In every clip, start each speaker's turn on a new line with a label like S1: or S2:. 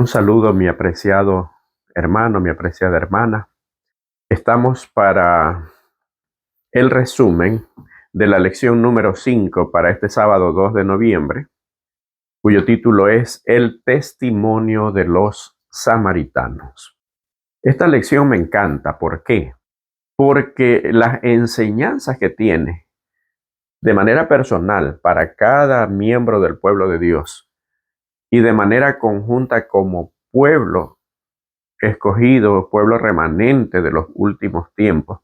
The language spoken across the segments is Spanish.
S1: Un saludo, mi apreciado hermano, mi apreciada hermana. Estamos para el resumen de la lección número 5 para este sábado 2 de noviembre, cuyo título es El testimonio de los samaritanos. Esta lección me encanta. ¿Por qué? Porque las enseñanzas que tiene de manera personal para cada miembro del pueblo de Dios y de manera conjunta como pueblo escogido, pueblo remanente de los últimos tiempos,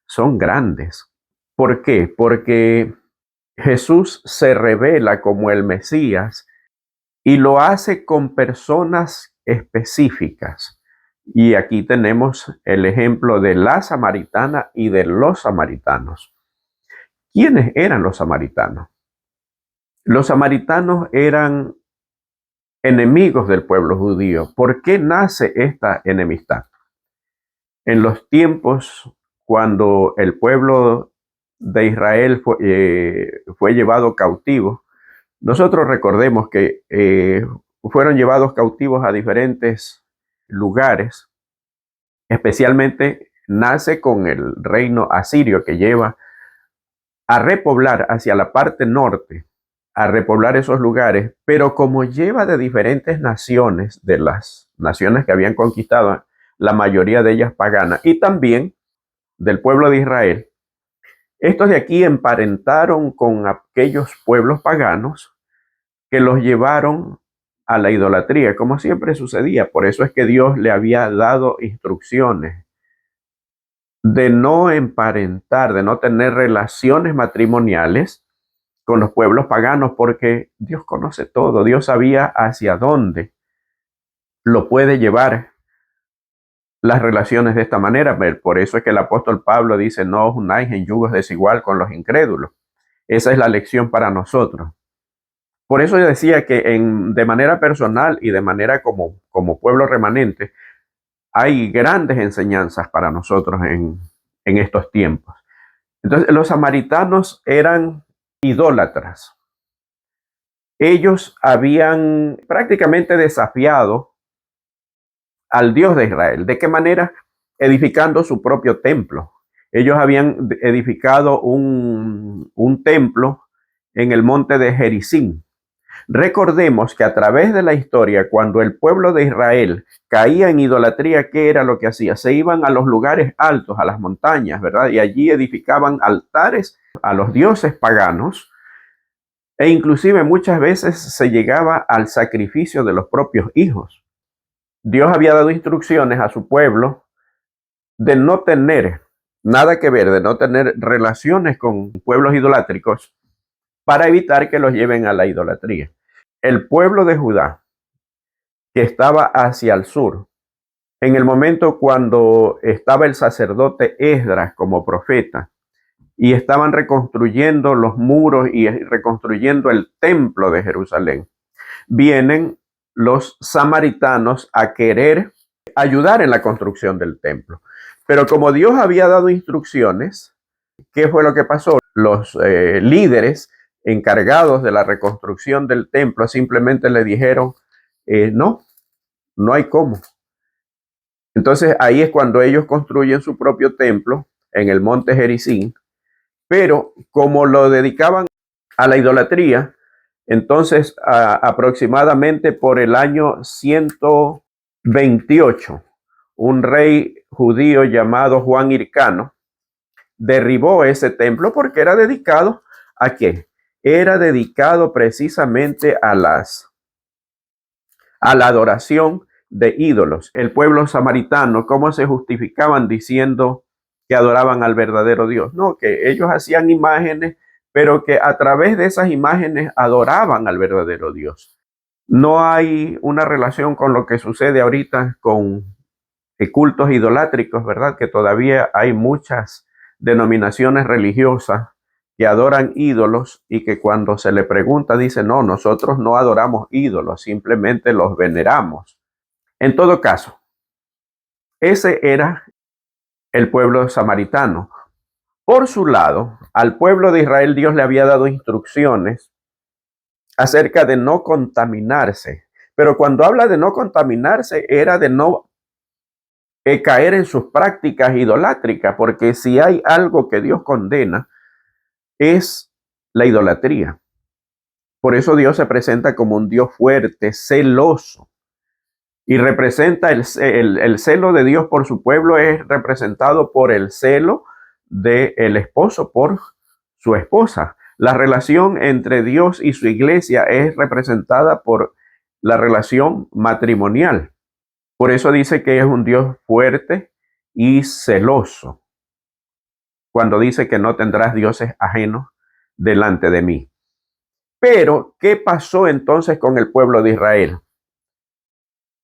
S1: son grandes. ¿Por qué? Porque Jesús se revela como el Mesías y lo hace con personas específicas. Y aquí tenemos el ejemplo de la samaritana y de los samaritanos. ¿Quiénes eran los samaritanos? Los samaritanos eran enemigos del pueblo judío. ¿Por qué nace esta enemistad? En los tiempos cuando el pueblo de Israel fue llevado cautivo, nosotros recordemos que fueron llevados cautivos a diferentes lugares, especialmente nace con el reino asirio que lleva a repoblar hacia la parte norte, a repoblar esos lugares, pero como lleva de diferentes naciones, de las naciones que habían conquistado, la mayoría de ellas paganas, y también del pueblo de Israel, estos de aquí emparentaron con aquellos pueblos paganos que los llevaron a la idolatría, como siempre sucedía. Por eso es que Dios le había dado instrucciones de no emparentar, de no tener relaciones matrimoniales con los pueblos paganos, porque Dios conoce todo. Dios sabía hacia dónde lo puede llevar las relaciones de esta manera. Por eso es que el apóstol Pablo dice: no os unáis en yugos desigual con los incrédulos. Esa es la lección para nosotros. Por eso yo decía que de manera personal y de manera como pueblo remanente, hay grandes enseñanzas para nosotros en estos tiempos. Entonces, los samaritanos eran idólatras. Ellos habían prácticamente desafiado al Dios de Israel. ¿De qué manera? Edificando su propio templo. Ellos habían edificado un templo en el monte de Gerizim. Recordemos que a través de la historia, cuando el pueblo de Israel caía en idolatría, ¿qué era lo que hacía? Se iban a los lugares altos, a las montañas, ¿verdad? Y allí edificaban altares a los dioses paganos, e inclusive muchas veces se llegaba al sacrificio de los propios hijos. Dios había dado instrucciones a su pueblo de no tener nada que ver, de no tener relaciones con pueblos idolátricos, para evitar que los lleven a la idolatría. El pueblo de Judá, que estaba hacia el sur, en el momento cuando estaba el sacerdote Esdras como profeta y estaban reconstruyendo los muros y reconstruyendo el templo de Jerusalén, vienen los samaritanos a querer ayudar en la construcción del templo. Pero como Dios había dado instrucciones, ¿qué fue lo que pasó? Los líderes encargados de la reconstrucción del templo simplemente le dijeron: no hay cómo. Entonces ahí es cuando ellos construyen su propio templo en el monte Gerizim, pero como lo dedicaban a la idolatría, entonces aproximadamente por el año 128, un rey judío llamado Juan Hircano derribó ese templo, porque era dedicado ¿a qué? Era dedicado precisamente a la adoración de ídolos. El pueblo samaritano, ¿cómo se justificaban diciendo que adoraban al verdadero Dios? No, que ellos hacían imágenes, pero que a través de esas imágenes adoraban al verdadero Dios. No hay una relación con lo que sucede ahorita con cultos idolátricos, ¿verdad? Que todavía hay muchas denominaciones religiosas que adoran ídolos y que cuando se le pregunta dicen: no, nosotros no adoramos ídolos, simplemente los veneramos. En todo caso, ese era el pueblo samaritano. Por su lado, al pueblo de Israel Dios le había dado instrucciones acerca de no contaminarse, Pero cuando habla de no contaminarse, era de no caer en sus prácticas idolátricas, porque si hay algo que Dios condena, es la idolatría. Por eso Dios se presenta como un Dios fuerte, celoso, y representa el celo de Dios por su pueblo es representado por el celo del esposo por su esposa. La relación entre Dios y su iglesia es representada por la relación matrimonial. Por eso dice que es un Dios fuerte y celoso, cuando dice que no tendrás dioses ajenos delante de mí. Pero, ¿qué pasó entonces con el pueblo de Israel?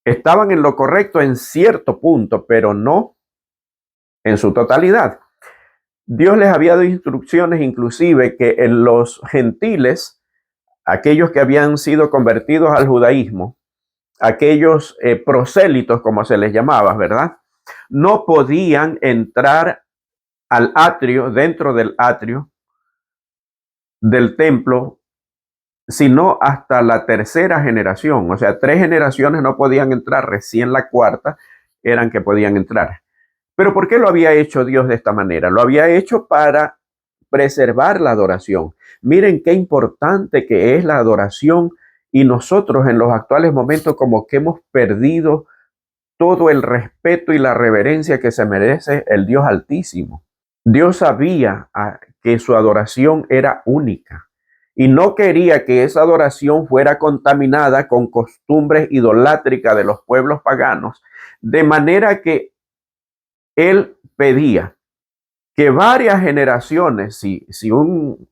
S1: Estaban en lo correcto en cierto punto, pero no en su totalidad. Dios les había dado instrucciones inclusive que en los gentiles, aquellos que habían sido convertidos al judaísmo, aquellos prosélitos, como se les llamaba, ¿verdad? No podían entrar al atrio, dentro del atrio del templo, sino hasta la tercera generación. O sea, 3 generaciones no podían entrar, recién la cuarta eran que podían entrar. Pero ¿por qué lo había hecho Dios de esta manera? Lo había hecho para preservar la adoración. Miren qué importante que es la adoración, y nosotros en los actuales momentos como que hemos perdido todo el respeto y la reverencia que se merece el Dios Altísimo. Dios sabía que su adoración era única y no quería que esa adoración fuera contaminada con costumbres idolátricas de los pueblos paganos, de manera que él pedía que varias generaciones, si un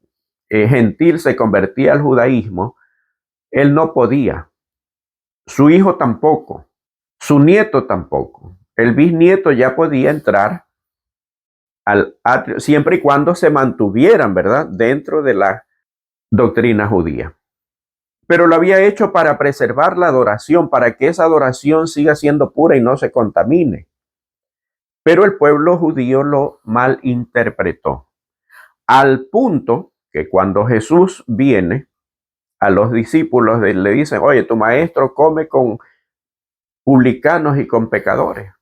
S1: gentil se convertía al judaísmo, él no podía, su hijo tampoco, su nieto tampoco, el bisnieto ya podía entrar al atrio, siempre y cuando se mantuvieran, ¿verdad?, dentro de la doctrina judía. Pero lo había hecho para preservar la adoración, para que esa adoración siga siendo pura y no se contamine. Pero el pueblo judío lo malinterpretó, al punto que cuando Jesús viene, a los discípulos le dicen: oye, tu maestro come con publicanos y con pecadores.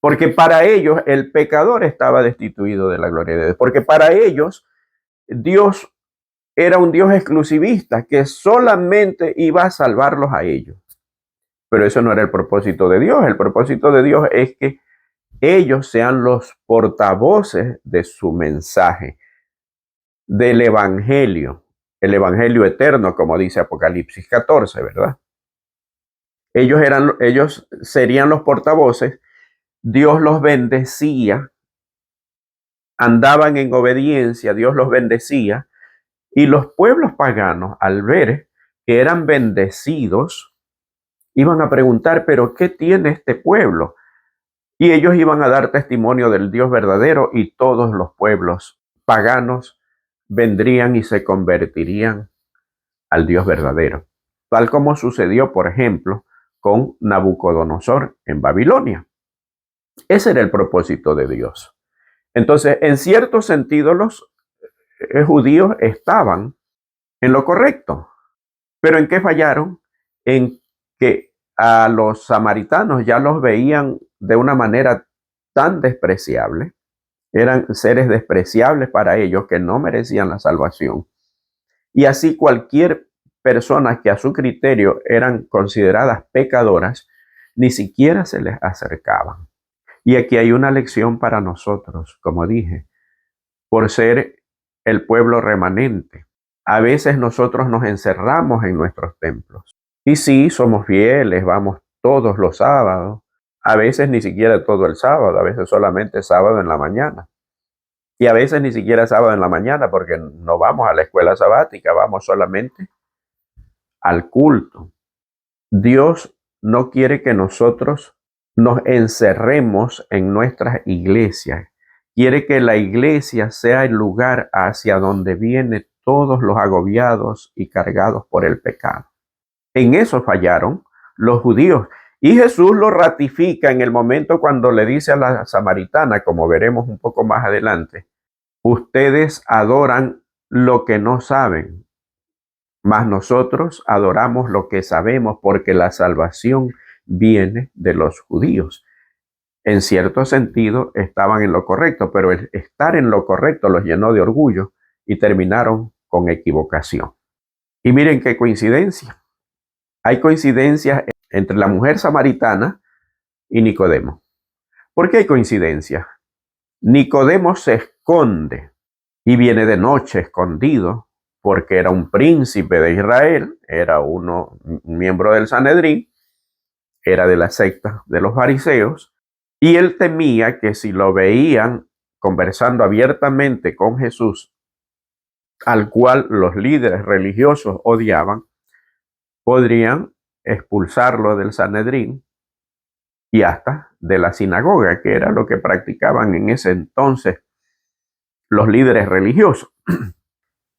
S1: Porque para ellos el pecador estaba destituido de la gloria de Dios. Porque para ellos Dios era un Dios exclusivista que solamente iba a salvarlos a ellos. Pero eso no era el propósito de Dios. El propósito de Dios es que ellos sean los portavoces de su mensaje, del evangelio, el evangelio eterno, como dice Apocalipsis 14, ¿verdad? Ellos serían los portavoces. Dios los bendecía, andaban en obediencia, Dios los bendecía, y los pueblos paganos, al ver que eran bendecidos, iban a preguntar: ¿pero qué tiene este pueblo? Y ellos iban a dar testimonio del Dios verdadero, y todos los pueblos paganos vendrían y se convertirían al Dios verdadero, tal como sucedió, por ejemplo, con Nabucodonosor en Babilonia. Ese era el propósito de Dios. Entonces, en cierto sentido, los judíos estaban en lo correcto. ¿Pero en qué fallaron? En que a los samaritanos ya los veían de una manera tan despreciable. Eran seres despreciables para ellos, que no merecían la salvación. Y así cualquier persona que a su criterio eran consideradas pecadoras, ni siquiera se les acercaban. Y aquí hay una lección para nosotros, como dije, por ser el pueblo remanente. A veces nosotros nos encerramos en nuestros templos. Y sí, somos fieles, vamos todos los sábados. A veces ni siquiera todo el sábado, a veces solamente sábado en la mañana. Y a veces ni siquiera sábado en la mañana, porque no vamos a la escuela sabática, vamos solamente al culto. Dios no quiere que nosotros nos encerremos en nuestras iglesias. Quiere que la iglesia sea el lugar hacia donde vienen todos los agobiados y cargados por el pecado. En eso fallaron los judíos. Y Jesús lo ratifica en el momento cuando le dice a la samaritana, como veremos un poco más adelante: ustedes adoran lo que no saben. mas nosotros adoramos lo que sabemos porque la salvación viene de los judíos. En cierto sentido, estaban en lo correcto, pero el estar en lo correcto los llenó de orgullo y terminaron con equivocación. Y miren qué coincidencia. Hay coincidencias entre la mujer samaritana y Nicodemo. ¿Por qué hay coincidencia? Nicodemo se esconde y viene de noche escondido porque era un príncipe de Israel, era un miembro del Sanedrín, era de la secta de los fariseos, y él temía que si lo veían conversando abiertamente con Jesús, al cual los líderes religiosos odiaban, podrían expulsarlo del Sanedrín y hasta de la sinagoga, que era lo que practicaban en ese entonces los líderes religiosos.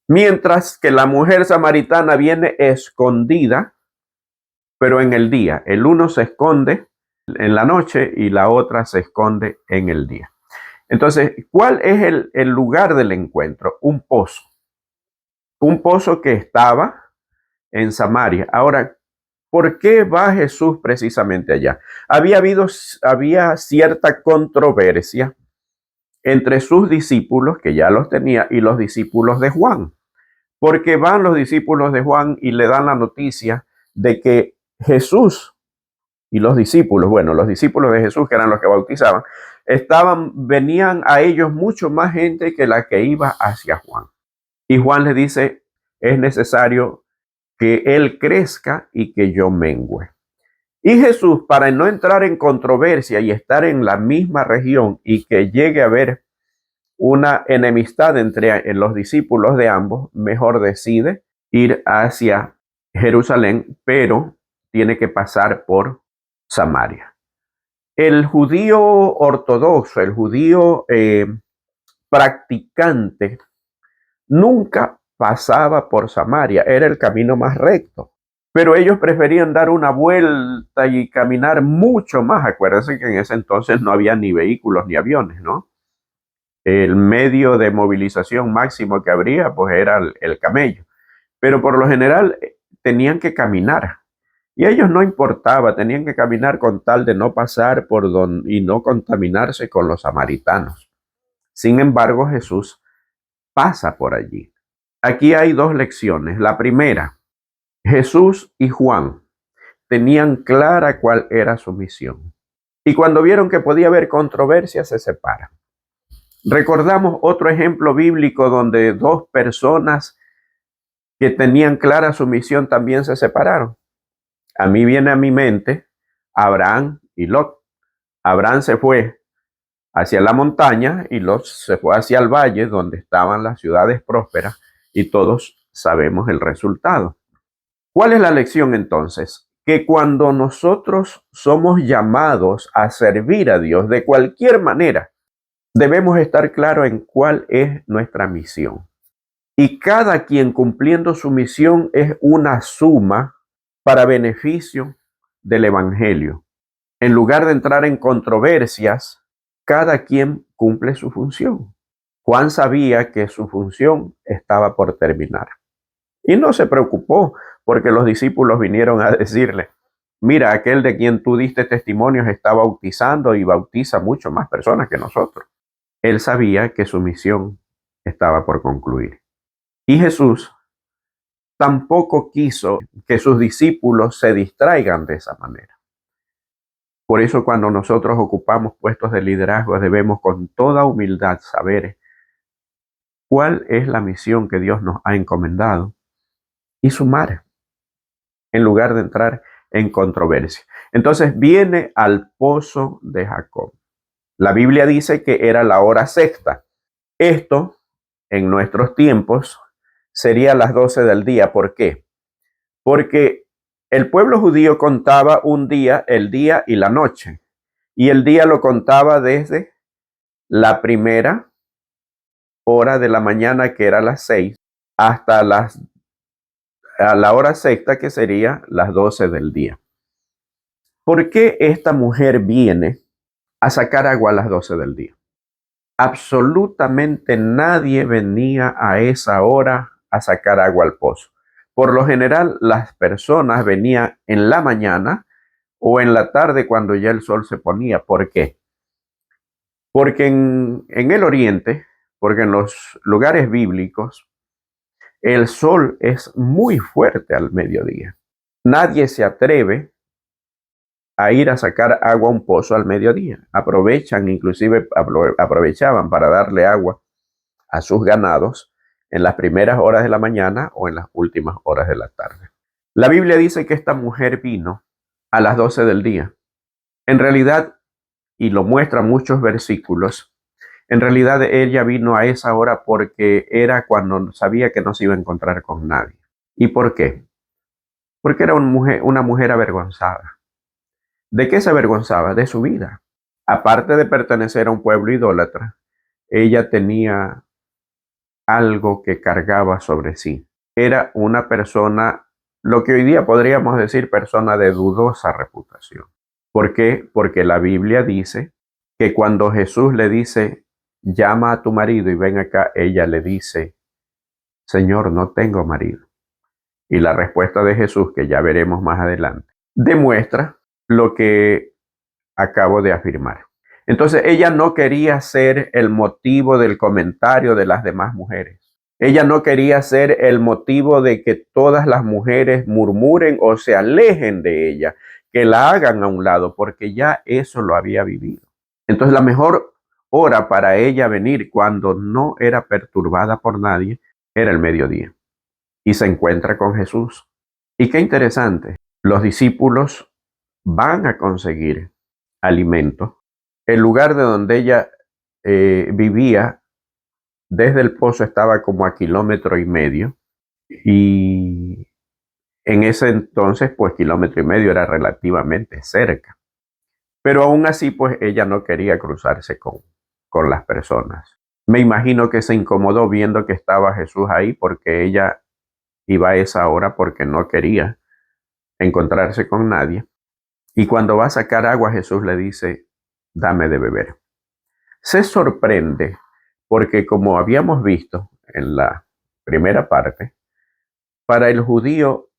S1: Mientras que la mujer samaritana viene escondida, pero en el día. El uno se esconde en la noche y la otra se esconde en el día. Entonces, ¿cuál es el lugar del encuentro? Un pozo. Un pozo que estaba en Samaria. Ahora, ¿por qué va Jesús precisamente allá? Había cierta controversia entre sus discípulos, que ya los tenía, y los discípulos de Juan. Porque van los discípulos de Juan y le dan la noticia de que Jesús y los discípulos de Jesús, que eran los que bautizaban, venían a ellos mucho más gente que la que iba hacia Juan. Y Juan les dice, es necesario que él crezca y que yo mengüe. Y Jesús, para no entrar en controversia y estar en la misma región y que llegue a haber una enemistad entre los discípulos de ambos, mejor decide ir hacia Jerusalén, pero tiene que pasar por Samaria. El judío ortodoxo, el judío practicante, nunca pasaba por Samaria, era el camino más recto. Pero ellos preferían dar una vuelta y caminar mucho más. Acuérdense que en ese entonces no había ni vehículos ni aviones, ¿no? El medio de movilización máximo que habría, pues era el camello. Pero por lo general tenían que caminar. Y a ellos no importaba, tenían que caminar con tal de no pasar por donde y no contaminarse con los samaritanos. Sin embargo, Jesús pasa por allí. Aquí hay dos lecciones. La primera, Jesús y Juan tenían clara cuál era su misión. Y cuando vieron que podía haber controversia, se separan. Recordamos otro ejemplo bíblico donde dos personas que tenían clara su misión también se separaron. A mí viene a mi mente Abraham y Lot. Abraham se fue hacia la montaña y Lot se fue hacia el valle donde estaban las ciudades prósperas y todos sabemos el resultado. ¿Cuál es la lección entonces? Que cuando nosotros somos llamados a servir a Dios de cualquier manera, debemos estar claros en cuál es nuestra misión. Y cada quien cumpliendo su misión es una suma para beneficio del Evangelio. En lugar de entrar en controversias, cada quien cumple su función. Juan sabía que su función estaba por terminar. Y no se preocupó porque los discípulos vinieron a decirle, mira, aquel de quien tú diste testimonios está bautizando y bautiza mucho más personas que nosotros. Él sabía que su misión estaba por concluir. Y Jesús tampoco quiso que sus discípulos se distraigan de esa manera. Por eso cuando nosotros ocupamos puestos de liderazgo debemos con toda humildad saber cuál es la misión que Dios nos ha encomendado y sumar en lugar de entrar en controversia. Entonces viene al pozo de Jacob. La Biblia dice que era la hora sexta. Esto en nuestros tiempos sería las 12 del día. ¿Por qué? Porque el pueblo judío contaba un día, el día y la noche. Y el día lo contaba desde la primera hora de la mañana, que era las 6, hasta a la hora sexta, que sería las 12 del día. ¿Por qué esta mujer viene a sacar agua a las 12 del día? Absolutamente nadie venía a esa hora a sacar agua al pozo. Por lo general, las personas venían en la mañana o en la tarde cuando ya el sol se ponía. ¿Por qué? Porque en el oriente, porque en los lugares bíblicos, el sol es muy fuerte al mediodía. Nadie se atreve a ir a sacar agua a un pozo al mediodía. Aprovechan, inclusive aprovechaban para darle agua a sus ganados en las primeras horas de la mañana o en las últimas horas de la tarde. La Biblia dice que esta mujer vino a las 12 del día. En realidad, y lo muestran muchos versículos, en realidad ella vino a esa hora porque era cuando sabía que no se iba a encontrar con nadie. ¿Y por qué? Porque era una mujer avergonzada. ¿De qué se avergonzaba? De su vida. Aparte de pertenecer a un pueblo idólatra, ella tenía algo que cargaba sobre sí. Era una persona, lo que hoy día podríamos decir persona de dudosa reputación. ¿Por qué? Porque la Biblia dice que cuando Jesús le dice, llama a tu marido y ven acá, ella le dice, Señor, no tengo marido. Y la respuesta de Jesús, que ya veremos más adelante, demuestra lo que acabo de afirmar. Entonces ella no quería ser el motivo del comentario de las demás mujeres. Ella no quería ser el motivo de que todas las mujeres murmuren o se alejen de ella, que la hagan a un lado, porque ya eso lo había vivido. Entonces la mejor hora para ella venir cuando no era perturbada por nadie era el mediodía. Y se encuentra con Jesús. Y qué interesante, los discípulos van a conseguir alimento. El lugar de donde ella vivía, desde el pozo estaba como a 1,5 kilómetros, y en ese entonces, pues 1,5 kilómetros era relativamente cerca. Pero aún así, pues ella no quería cruzarse con las personas. Me imagino que se incomodó viendo que estaba Jesús ahí porque ella iba a esa hora porque no quería encontrarse con nadie. Y cuando va a sacar agua, Jesús le dice, dame de beber. Se sorprende porque, como habíamos visto en la primera parte, para el judío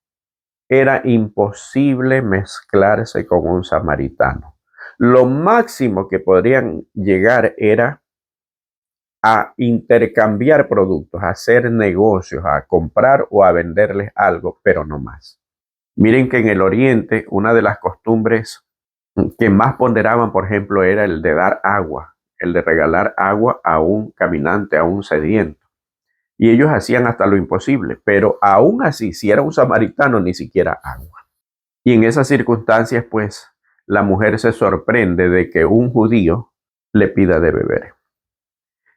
S1: era imposible mezclarse con un samaritano. Lo máximo que podrían llegar era a intercambiar productos, a hacer negocios, a comprar o a venderles algo, pero no más. Miren que en el oriente una de las costumbres que más ponderaban, por ejemplo, era el de dar agua, el de regalar agua a un caminante, a un sediento. Y ellos hacían hasta lo imposible, pero aún así, si era un samaritano, ni siquiera agua. Y en esas circunstancias, pues, la mujer se sorprende de que un judío le pida de beber.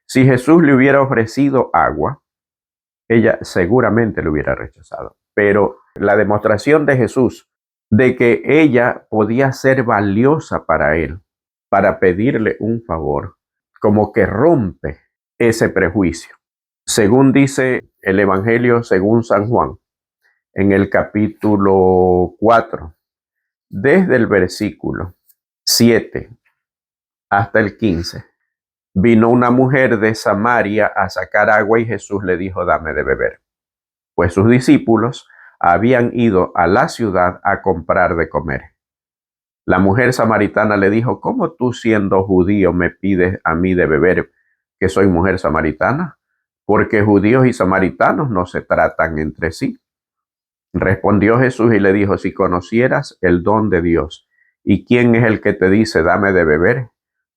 S1: Si Jesús le hubiera ofrecido agua, ella seguramente lo hubiera rechazado. Pero la demostración de Jesús de que ella podía ser valiosa para él, para pedirle un favor, como que rompe ese prejuicio. Según dice el Evangelio según San Juan, en el capítulo 4, desde el versículo 7 hasta el 15, vino una mujer de Samaria a sacar agua y Jesús le dijo, dame de beber. Pues sus discípulos habían ido a la ciudad a comprar de comer. La mujer samaritana le dijo, ¿cómo tú siendo judío me pides a mí de beber, que soy mujer samaritana? Porque judíos y samaritanos no se tratan entre sí. Respondió Jesús y le dijo, si conocieras el don de Dios y quién es el que te dice, dame de beber,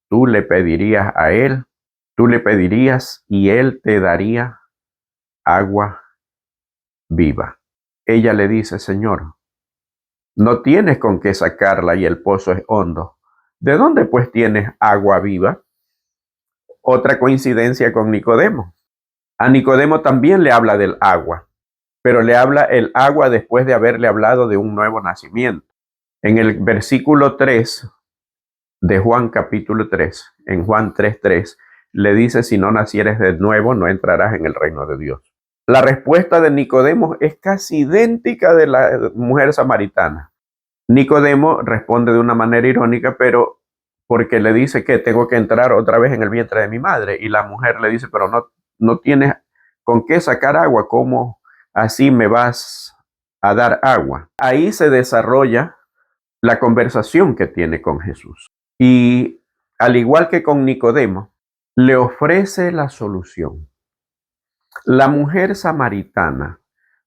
S1: tú le pedirías a él, tú le pedirías y él te daría agua viva. Ella le dice, Señor, no tienes con qué sacarla y el pozo es hondo. ¿De dónde pues tienes agua viva? Otra coincidencia con Nicodemo. A Nicodemo también le habla del agua, pero le habla el agua después de haberle hablado de un nuevo nacimiento. En el versículo 3 de Juan capítulo 3, en Juan 3:3, le dice, si no nacieres de nuevo, no entrarás en el reino de Dios. La respuesta de Nicodemo es casi idéntica de la mujer samaritana. Nicodemo responde de una manera irónica, pero porque le dice que tengo que entrar otra vez en el vientre de mi madre. Y la mujer le dice, pero no tienes con qué sacar agua, ¿cómo así me vas a dar agua. Ahí se desarrolla la conversación que tiene con Jesús. Y al igual que con Nicodemo, le ofrece la solución. La mujer samaritana,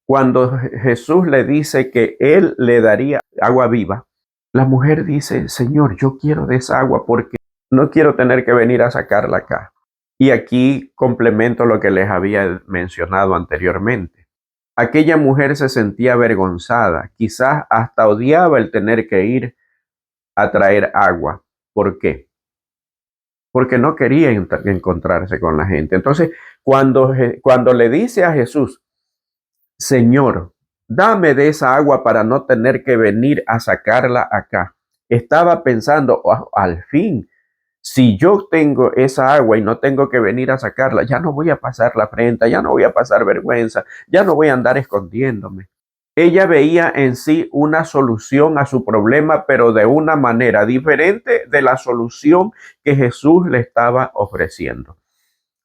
S1: cuando Jesús le dice que él le daría agua viva, la mujer dice, Señor, yo quiero de esa agua porque no quiero tener que venir a sacarla acá. Y aquí complemento lo que les había mencionado anteriormente. Aquella mujer se sentía avergonzada, quizás hasta odiaba el tener que ir a traer agua. ¿Por qué? Porque no quería encontrarse con la gente. Entonces, cuando le dice a Jesús, Señor, dame de esa agua para no tener que venir a sacarla acá, estaba pensando, "Oh, al fin, si yo tengo esa agua y no tengo que venir a sacarla, ya no voy a pasar la afrenta, ya no voy a pasar vergüenza, ya no voy a andar escondiéndome". Ella veía en sí una solución a su problema, pero de una manera diferente de la solución que Jesús le estaba ofreciendo.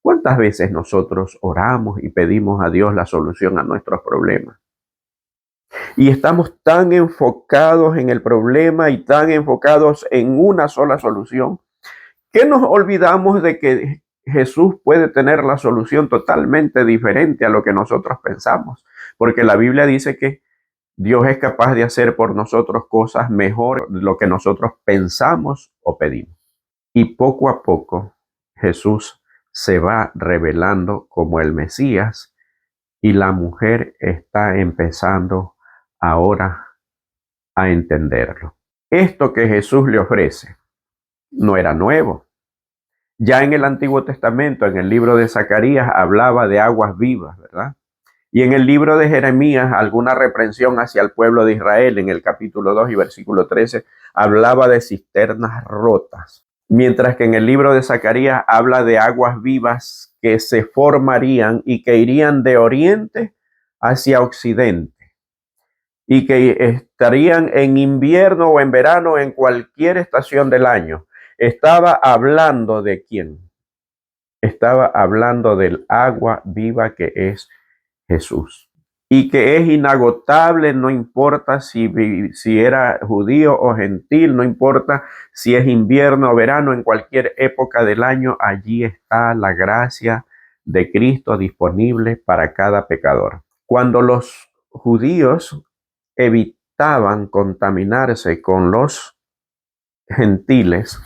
S1: ¿Cuántas veces nosotros oramos y pedimos a Dios la solución a nuestros problemas? Y estamos tan enfocados en el problema y tan enfocados en una sola solución que nos olvidamos de que Jesús puede tener la solución totalmente diferente a lo que nosotros pensamos. Porque la Biblia dice que Dios es capaz de hacer por nosotros cosas mejor de lo que nosotros pensamos o pedimos. Y poco a poco Jesús se va revelando como el Mesías y la mujer está empezando ahora a entenderlo. Esto que Jesús le ofrece no era nuevo. Ya en el Antiguo Testamento, en el libro de Zacarías, hablaba de aguas vivas, ¿verdad? Y en el libro de Jeremías, alguna reprensión hacia el pueblo de Israel, en el capítulo 2 y versículo 13, hablaba de cisternas rotas. Mientras que en el libro de Zacarías habla de aguas vivas que se formarían y que irían de oriente hacia occidente y que estarían en invierno o en verano en cualquier estación del año. Estaba hablando de quién? Estaba hablando del agua viva que es Jesús y que es inagotable, no importa si era judío o gentil, no importa si es invierno o verano, en cualquier época del año, allí está la gracia de Cristo disponible para cada pecador. Cuando los judíos evitaban contaminarse con los gentiles,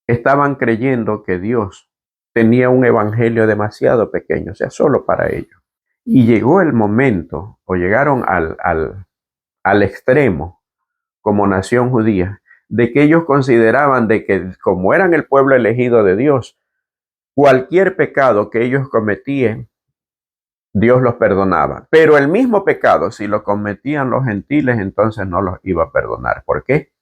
S1: estaban creyendo que Dios tenía un evangelio demasiado pequeño, o sea, solo para ellos. Y llegó el momento, o llegaron al extremo como nación judía, de que ellos consideraban de que como eran el pueblo elegido de Dios, cualquier pecado que ellos cometían, Dios los perdonaba. Pero el mismo pecado, si lo cometían los gentiles, entonces no los iba a perdonar. ¿Por qué?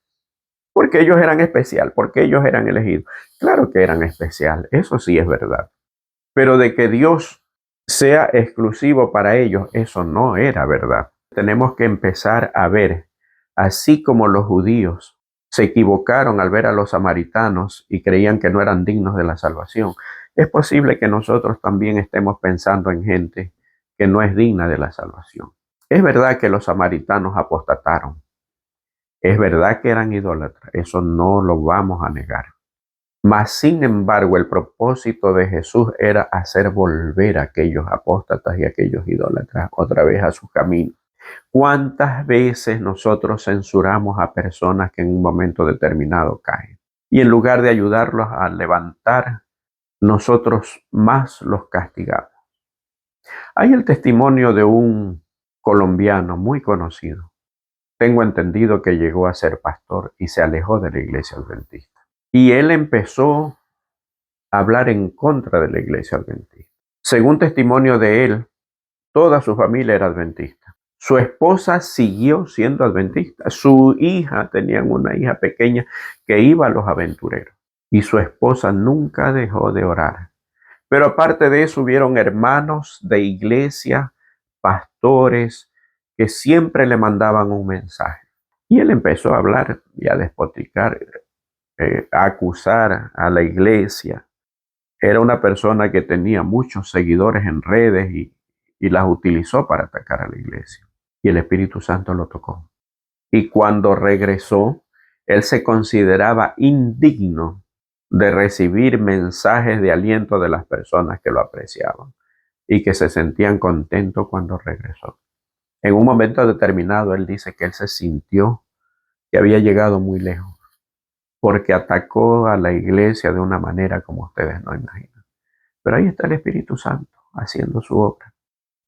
S1: Porque ellos eran especial, porque ellos eran elegidos. Claro que eran especial, eso sí es verdad. Pero de que Dios sea exclusivo para ellos, eso no era verdad. Tenemos que empezar a ver, así como los judíos se equivocaron al ver a los samaritanos y creían que no eran dignos de la salvación, es posible que nosotros también estemos pensando en gente que no es digna de la salvación. Es verdad que los samaritanos apostataron, es verdad que eran idólatras, eso no lo vamos a negar. Mas, sin embargo, el propósito de Jesús era hacer volver a aquellos apóstatas y aquellos idólatras otra vez a su camino. ¿Cuántas veces nosotros censuramos a personas que en un momento determinado caen? Y en lugar de ayudarlos a levantar, nosotros más los castigamos. Hay el testimonio de un colombiano muy conocido. Tengo entendido que llegó a ser pastor y se alejó de la iglesia adventista. Y él empezó a hablar en contra de la iglesia adventista. Según testimonio de él, toda su familia era adventista. Su esposa siguió siendo adventista. Su hija, tenían una hija pequeña que iba a los aventureros. Y su esposa nunca dejó de orar. Pero aparte de eso, hubieron hermanos de iglesia, pastores, que siempre le mandaban un mensaje. Y él empezó a hablar y a despotricar, a acusar a la iglesia. Era una persona que tenía muchos seguidores en redes y las utilizó para atacar a la iglesia. y el Espíritu Santo lo tocó. Y cuando regresó, él se consideraba indigno de recibir mensajes de aliento de las personas que lo apreciaban y que se sentían contentos cuando regresó. En un momento determinado, él dice que él se sintió que había llegado muy lejos, porque atacó a la iglesia de una manera como ustedes no imaginan. Pero ahí está el Espíritu Santo haciendo su obra.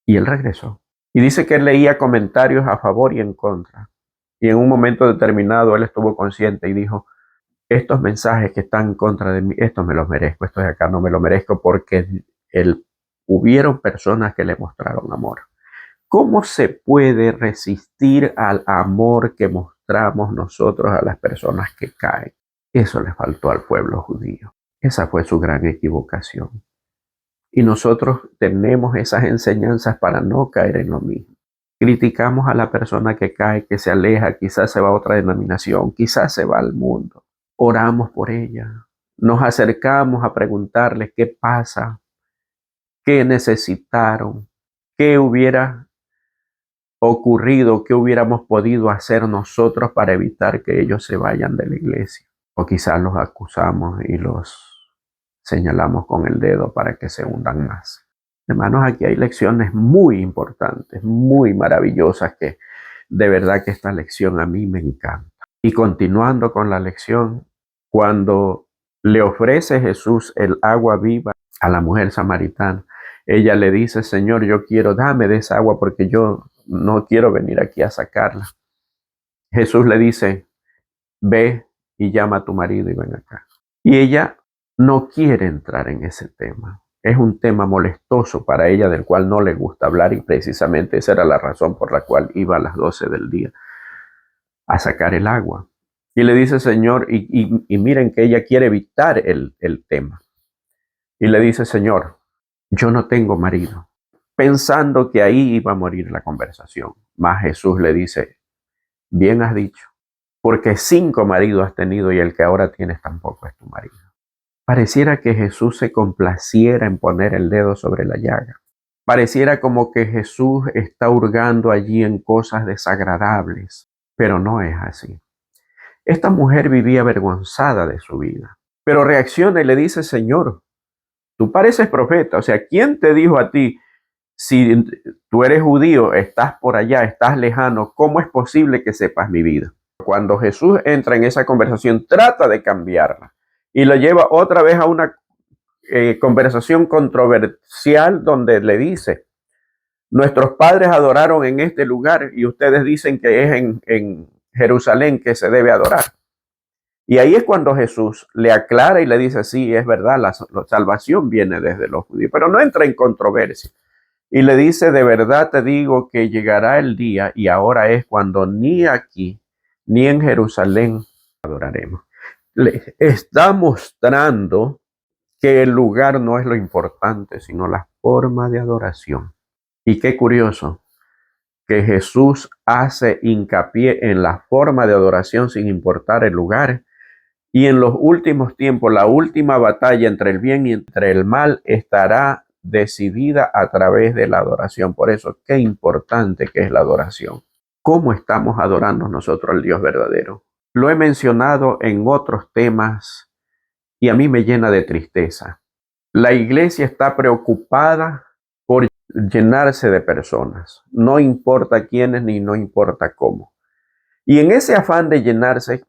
S1: Y él regresó. Y dice que él leía comentarios a favor y en contra. Y en un momento determinado él estuvo consciente y dijo, estos mensajes que están en contra de mí, estos me los merezco, estos de acá no me los merezco, porque hubieron personas que le mostraron amor. ¿Cómo se puede resistir al amor que mostramos nosotros a las personas que caen? Eso le faltó al pueblo judío. Esa fue su gran equivocación. Y nosotros tenemos esas enseñanzas para no caer en lo mismo. Criticamos a la persona que cae, que se aleja, quizás se va a otra denominación, quizás se va al mundo. Oramos por ella. Nos acercamos a preguntarle qué pasa, qué necesitaron, qué hubiera ocurrido, qué hubiéramos podido hacer nosotros para evitar que ellos se vayan de la iglesia. O quizás los acusamos y los señalamos con el dedo para que se hundan más. Hermanos, aquí hay lecciones muy importantes, muy maravillosas, que de verdad que esta lección a mí me encanta. Y continuando con la lección, cuando le ofrece Jesús el agua viva a la mujer samaritana, ella le dice, Señor, yo quiero, dame de esa agua porque yo no quiero venir aquí a sacarla. Jesús le dice, ve y llama a tu marido y ven acá. Y ella no quiere entrar en ese tema. Es un tema molestoso para ella, del cual no le gusta hablar, y precisamente esa era la razón por la cual iba a las 12 del día a sacar el agua. Y le dice, Señor, y miren que ella quiere evitar el tema. Y le dice, Señor, yo no tengo marido, pensando que ahí iba a morir la conversación. Mas Jesús le dice, bien has dicho, porque 5 maridos has tenido y el que ahora tienes tampoco es tu marido. Pareciera que Jesús se complaciera en poner el dedo sobre la llaga. Pareciera como que Jesús está hurgando allí en cosas desagradables, pero no es así. Esta mujer vivía avergonzada de su vida, pero reacciona y le dice, Señor, tú pareces profeta. O sea, ¿quién te dijo a ti, si tú eres judío, estás por allá, estás lejano, cómo es posible que sepas mi vida? Cuando Jesús entra en esa conversación, trata de cambiarla y lo lleva otra vez a una conversación controversial donde le dice, nuestros padres adoraron en este lugar y ustedes dicen que es en Jerusalén que se debe adorar. Y ahí es cuando Jesús le aclara y le dice, sí, es verdad, la salvación viene desde los judíos, pero no entra en controversia. Y le dice, de verdad te digo que llegará el día, y ahora es cuando ni aquí ni en Jerusalén adoraremos. Le está mostrando que el lugar no es lo importante, sino la forma de adoración. Y qué curioso que Jesús hace hincapié en la forma de adoración sin importar el lugar. Y en los últimos tiempos, la última batalla entre el bien y entre el mal estará decidida a través de la adoración. Por eso, qué importante que es la adoración. ¿Cómo estamos adorando nosotros al Dios verdadero? Lo he mencionado en otros temas y a mí me llena de tristeza. La iglesia está preocupada por llenarse de personas. No importa quiénes ni no importa cómo. Y en ese afán de llenarse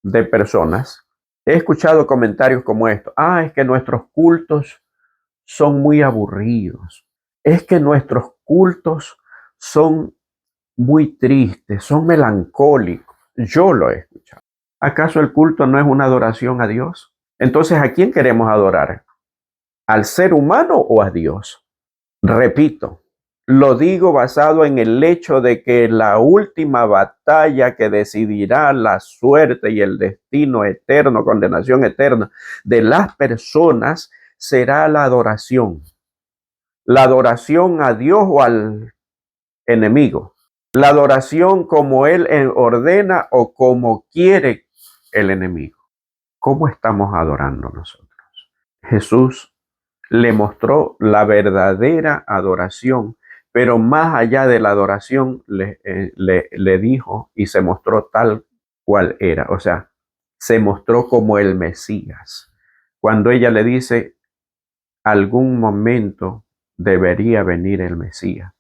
S1: de personas, he escuchado comentarios como estos. Es que nuestros cultos son muy aburridos. Es que nuestros cultos son muy tristes, son melancólicos. Yo lo he escuchado. ¿Acaso el culto no es una adoración a Dios? Entonces, ¿a quién queremos adorar? ¿Al ser humano o a Dios? Repito, lo digo basado en el hecho de que la última batalla que decidirá la suerte y el destino eterno, condenación eterna de las personas será la adoración. La adoración a Dios o al enemigo. La adoración como Él ordena o como quiere el enemigo. ¿Cómo estamos adorando nosotros? Jesús le mostró la verdadera adoración pero más allá de la adoración le dijo y se mostró tal cual era, o sea, se mostró como el Mesías. Cuando ella le dice, algún momento debería venir el Mesías.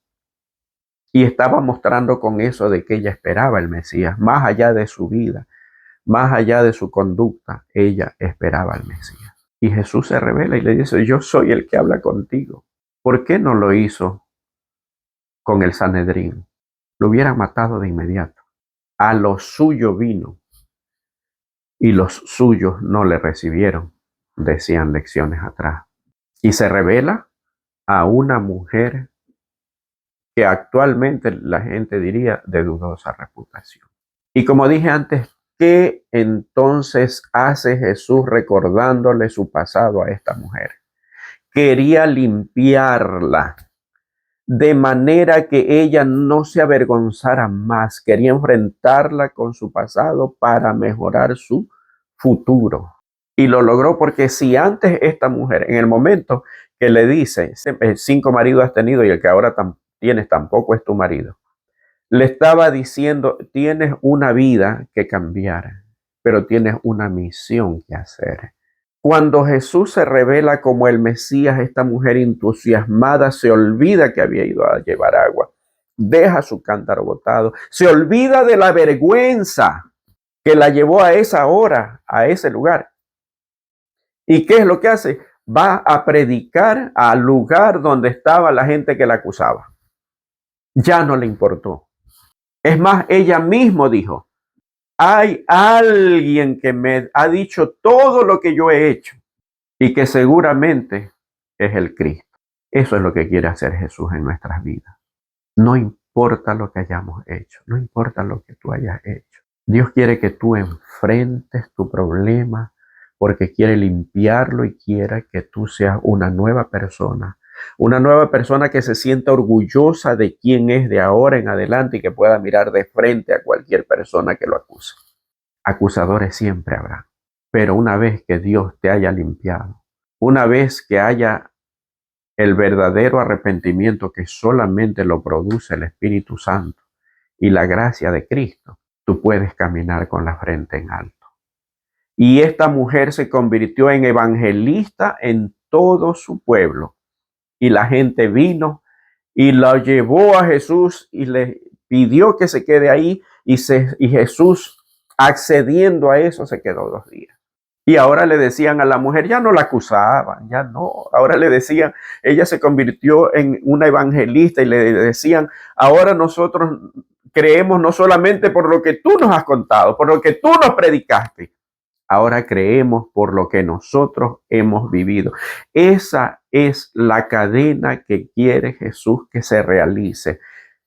S1: Y estaba mostrando con eso de que ella esperaba el Mesías, más allá de su vida, más allá de su conducta, ella esperaba al Mesías. Y Jesús se revela y le dice, yo soy el que habla contigo. ¿Por qué no lo hizo con el Sanedrín? Lo hubiera matado de inmediato. A lo suyo vino y los suyos no le recibieron, decían lecciones atrás. Y se revela a una mujer que actualmente la gente diría de dudosa reputación. Y como dije antes, ¿qué entonces hace Jesús recordándole su pasado a esta mujer? Quería limpiarla de manera que ella no se avergonzara más. Quería enfrentarla con su pasado para mejorar su futuro. Y lo logró porque si antes esta mujer, en el momento que le dice, 5 maridos has tenido y el que ahora tienes tampoco es tu marido, le estaba diciendo, tienes una vida que cambiar, pero tienes una misión que hacer. Cuando Jesús se revela como el Mesías, esta mujer entusiasmada se olvida que había ido a llevar agua, deja su cántaro botado, se olvida de la vergüenza que la llevó a esa hora, a ese lugar. ¿Y qué es lo que hace? Va a predicar al lugar donde estaba la gente que la acusaba. Ya no le importó. Es más, ella misma dijo, hay alguien que me ha dicho todo lo que yo he hecho y que seguramente es el Cristo. Eso es lo que quiere hacer Jesús en nuestras vidas. No importa lo que hayamos hecho, no importa lo que tú hayas hecho. Dios quiere que tú enfrentes tu problema porque quiere limpiarlo y quiere que tú seas una nueva persona que se sienta orgullosa de quién es de ahora en adelante y que pueda mirar de frente a cualquier persona que lo acuse. Acusadores siempre habrá, pero una vez que Dios te haya limpiado, una vez que haya el verdadero arrepentimiento que solamente lo produce el Espíritu Santo y la gracia de Cristo, tú puedes caminar con la frente en alto. Y esta mujer se convirtió en evangelista en todo su pueblo. Y la gente vino y la llevó a Jesús y le pidió que se quede ahí. Y Jesús, accediendo a eso, se quedó 2 días. Y ahora le decían a la mujer, ya no la acusaban, ya no. Ahora le decían, ella se convirtió en una evangelista y le decían, ahora nosotros creemos no solamente por lo que tú nos has contado, por lo que tú nos predicaste. Ahora creemos por lo que nosotros hemos vivido. Esa es la cadena que quiere Jesús que se realice.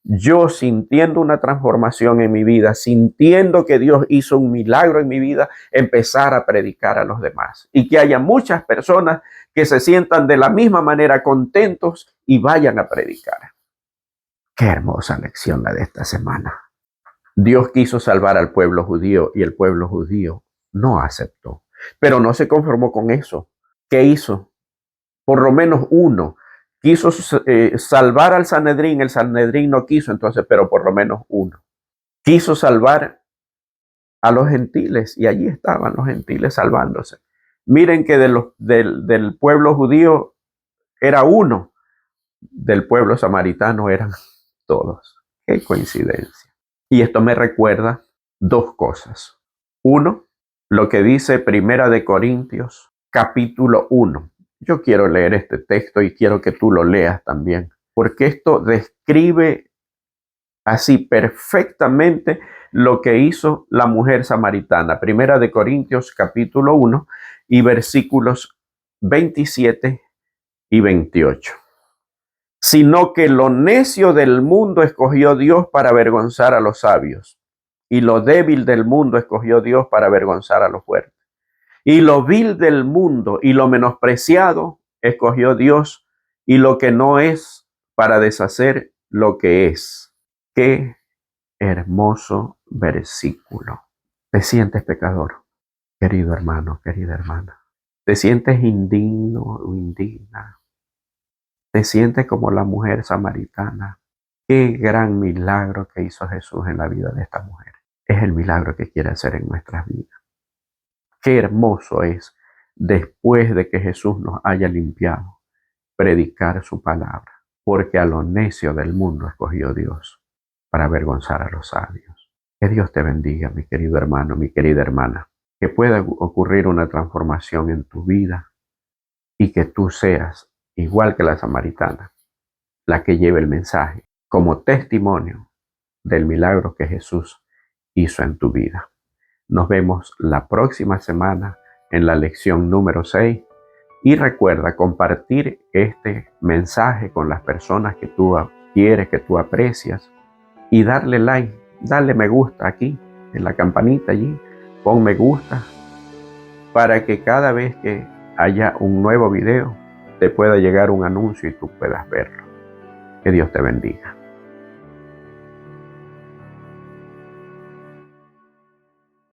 S1: Yo sintiendo una transformación en mi vida, sintiendo que Dios hizo un milagro en mi vida, empezar a predicar a los demás. Y que haya muchas personas que se sientan de la misma manera contentos y vayan a predicar. Qué hermosa lección la de esta semana. Dios quiso salvar al pueblo judío y el pueblo judío no aceptó. Pero no se conformó con eso. ¿Qué hizo? Por lo menos uno. Quiso salvar al Sanedrín, el Sanedrín no quiso, entonces, pero por lo menos uno. Quiso salvar a los gentiles y allí estaban los gentiles salvándose. Miren que del pueblo judío era uno, del pueblo samaritano eran todos. Qué coincidencia. Y esto me recuerda 2 cosas. Uno, lo que dice Primera de Corintios, capítulo 1. Yo quiero leer este texto y quiero que tú lo leas también, porque esto describe así perfectamente lo que hizo la mujer samaritana. Primera de Corintios, capítulo 1 y versículos 27 y 28. Sino que lo necio del mundo escogió Dios para avergonzar a los sabios, y lo débil del mundo escogió Dios para avergonzar a los fuertes. Y lo vil del mundo y lo menospreciado escogió Dios, y lo que no es para deshacer lo que es. Qué hermoso versículo. ¿Te sientes pecador, querido hermano, querida hermana? ¿Te sientes indigno o indigna? Te sientes como la mujer samaritana. Qué gran milagro que hizo Jesús en la vida de esta mujer. Es el milagro que quiere hacer en nuestras vidas. Qué hermoso es, después de que Jesús nos haya limpiado, predicar su palabra, porque a lo necio del mundo escogió Dios para avergonzar a los sabios. Que Dios te bendiga, mi querido hermano, mi querida hermana, que pueda ocurrir una transformación en tu vida y que tú seas, igual que la samaritana, la que lleve el mensaje como testimonio del milagro que Jesús hizo en tu vida. Nos vemos la próxima semana en la lección número 6 y recuerda compartir este mensaje con las personas que tú quieres, que tú aprecias, y darle like, darle me gusta aquí en la campanita allí, pon me gusta para que cada vez que haya un nuevo video te pueda llegar un anuncio y tú puedas verlo. Que Dios te bendiga.